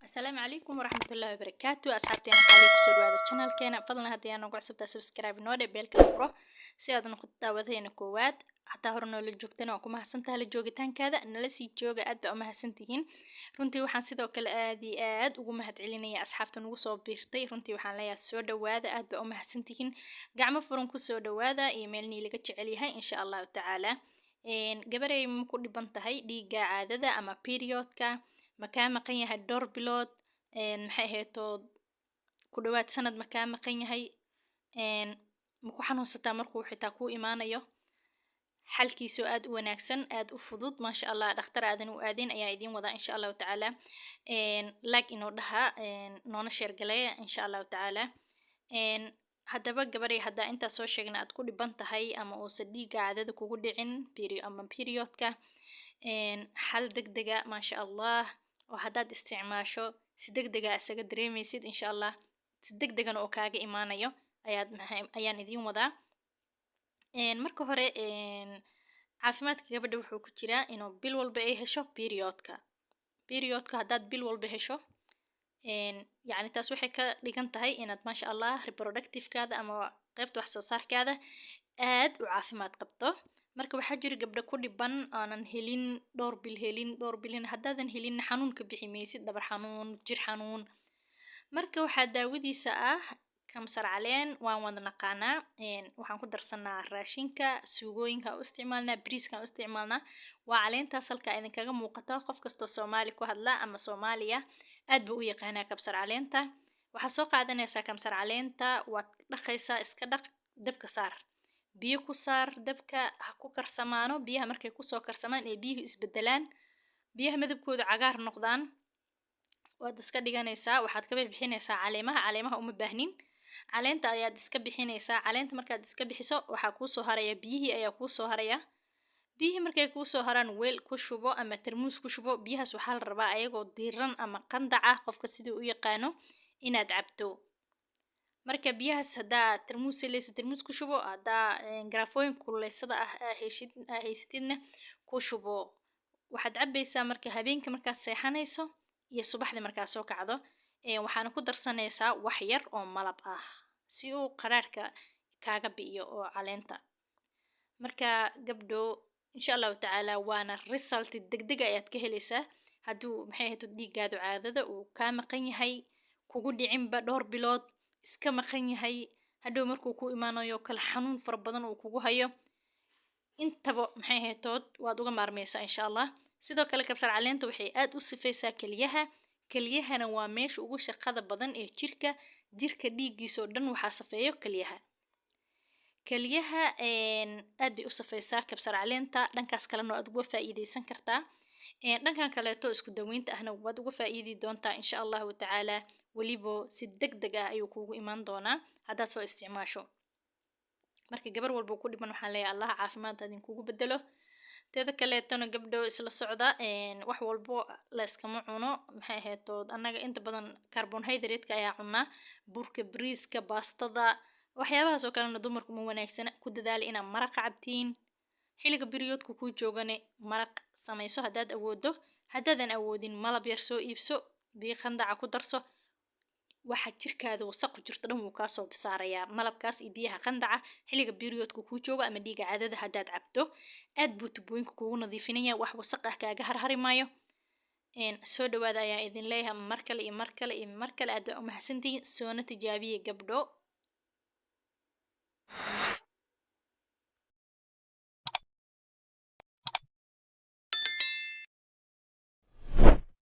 السلام عليكم ورحمة الله وبركاته. أصحابتي أنا حالي كسر هذا القناة كنا فضلنا هدي أنا قاعد سبسكرايب نودي بالك البرو سيادة نقطة دعوتين كواد حتى هرنا للجوجتنا وكما حسنتها للجوجتان كذا إن لسي جوجة أدبا وما حسنتهين runtii waxaan sidoo kale aad ugu mahadcelinaya asxaabta nagu soo biirtay runtii waxaan leeyahay soo dhawaada aad ba u mahadsantihiin gacmo furan ku soo dhawaada emailni laga jecel yahay insha Allah taala gabaray ma ku dhiban tahay dhiiga caadada ama periodka makaa maqan yahay dhowr bilood maxay ahayd ku dhawaad sanad makaa maqan yahay ma ku xanuunsataa markuu xitaa ku imaanayo xalkiisu aad u wanaagsan aad u fudud ma sha Allah dhakhtar aadan u aadin ayaa idin wada insha Allah taala like inoo dhaha noona share galaya insha Allah taala haddaba gabaray hadda inta soo sheegna aad ku dhiban tahay ama oo dhiiga caadada kugu dhicin periodka xal degdega ma sha Allah oo haddaad isticmaasho si degdega isaga dareemaysid insha Allah si degdegan oo kaaga imaanayo ayaan idin wadaa marka hore caafimaadka gabadha wuxuu ku jiraa inuu bil walba ay hesho periodka haddaad bil walba hesho يعني taas waxay ka dhigan tahay inaad ma sha Allah reproductive-kaada ama qaybta wax soo saarkaada aad u caafimaad qabto marka waxaa jira gabdho ku dhiban aanan helin dhowr bilin haddaadan helin xanuun ka bixi maysid dabar xanuun jir xanuun marka waxaa daawadiisa ah kamsar caleen waan wada naqaanaa waxaan ku darsanaa raashinka suugooyinka u isticmaalnaa bariiska u isticmaalnaa waa caleenta salka idin kaga muuqata qof kasto Soomaali ku hadla ama Soomaaliya aad buu u yaqaanaa kamsar caleenta waxa soo qaadanaysaa kamsar caleenta waad dhaqaysaa iska dhaq dabka saar biyo ku saar dabka ha ku karsamaano biyaha markay ku soo karsamaan ee biyuhu isbedelaan biyaha midabkooda cagaar noqdaan waad iska dhiganaysaa waxaad ka bixinaysaa caleemaha uma baahnin caleenta ayaad iska bixinaysaa caleenta markaad iska bixiso waxa ku soo haraya biyihii ayaa ku soo haraya biyihii markay ku soo haraan weel ku shubo ama tarmuus ku shubo biyahaas waxaa la rabaa ayagoo diiran ama qandac ah qofka sidii u yaqaano inaad cabto marka biyahaas haddaa tarmuus ku shubo haddaa garafooyin kululeysada ah haysatidna ku shubo waxaad cabaysaa marka habeenka markaad seexanayso iyo subaxdii markaad soo kacdo waxaana ku darsanaysaa wax yar oo malab ah si uu qaraarka kaaga bi'iyo oo caleenta marka gabdho insha Allah taala waana result degdeg ayaad ka helaysaa hadduu maxay ahayd dhiigaadu caadada uu ka maqan yahay kugu dhicinba dhowr bilood iska maqan yahay hadhow markuu ku imaanayo kala xanuun fara badan uu kugu hayo intaba maxay ahayd waad uga maarmaysaa insha Allah sidoo kale kabsar caleenta waxay aad u sifaysaa kelyahana waa meesha ugu shaqada badan ee jirka dhiigiisa oo dhan waxaa safeeyo kelyaha aad bay u safaysaa kabsar caleenta dhankaas kalena aad uga faa'iideysan kartaa dhankan kaleeto isku daweynta ahna waad uga faa'iidi doontaa insha Allah taala waliba si degdeg ah ayuu kuugu imaan doonaa haddaad soo isticmaasho marka gabar walba ku dhiman waxaan leeyahay Allah caafimaad idin kugu bedelo teeda kaleetona gabdho isla socda wax walbo la iskama cuno maxay ahayd annaga inta badan carbohydrate-ka ayaa cunaa burka bariiska baastada waxyaabahaas oo kalena dumarku ma wanaagsana ku dadaal inaad maraq cabtiin xilliga periodku ku joogane maraq samayso haddaad awoodo haddaadan awoodin malab yar soo iibso biyo qandaca ku darso waxa jirkaada wasaq ku jirto dhan wuu ka soo bisaarayaa malabkaas iyo biyaha qandaca xilliga periodku ku joogo ama dhiiga caadada haddaad cabto aad buu tubooyinka kugu nadiifinaya wax wasaq ah kaaga harhari maayo soo dhawaada ayaa idin leeyahay mar kale aad u mahadsantihiin soona tijaabiye gabdho